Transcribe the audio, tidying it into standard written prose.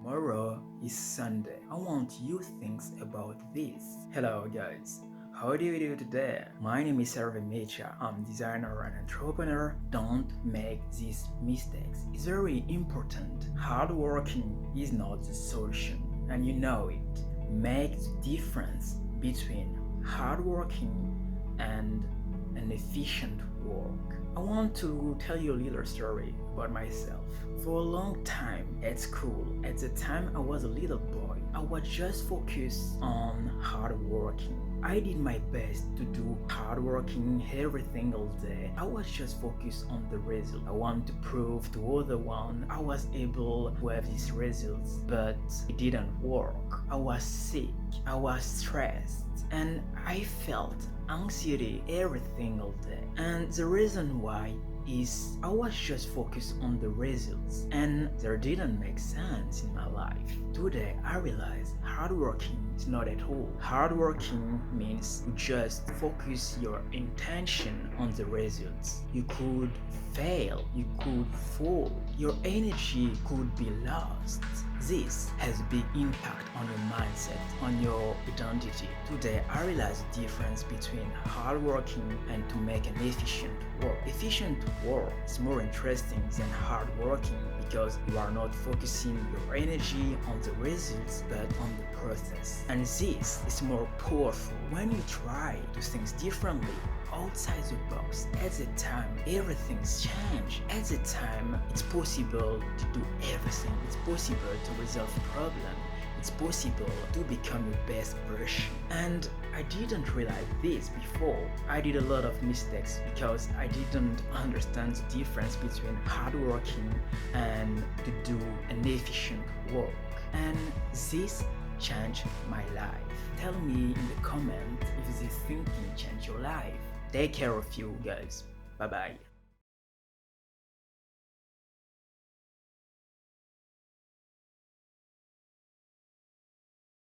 Tomorrow is Sunday. I want you to think about this. Hello guys. How do you do today? My name is Mecha. I'm designer and entrepreneur. Don't make these mistakes. It's very important. Hard working is not the solution, and you know it. Make the difference between hard working and an efficient work. I want to tell you a little story about myself. For a long time at school, at the time I was a little boy, I was just focused on hard working. I did my best to do hard working every single day. I was just focused on the result. I want to prove to other one I was able to have these results, but it didn't work. I was sick, I was stressed, and I felt anxiety every single day. And the reason why is I was just focused on the results and they didn't make sense in my life. Today I realize hardworking is not at all. Hardworking means you just focus your intention on the results. You could fail, you could fall, your energy could be lost. This has a big impact on your mindset, on your identity. Today, I realize the difference between hardworking and to make an efficient work. Efficient work is more interesting than hardworking because you are not focusing your energy on the results but on the process. And this is more powerful when you try to think differently, outside the box. At the time, everything's changed. At the time, it's possible to do everything. It's possible to resolve a problem. It's possible to become your best version. And I didn't realize this before. I did a lot of mistakes because I didn't understand the difference between hardworking and to do an efficient work. And this changed my life. Tell me in the comment if this thinking changed your life. Take care of you guys. Bye bye.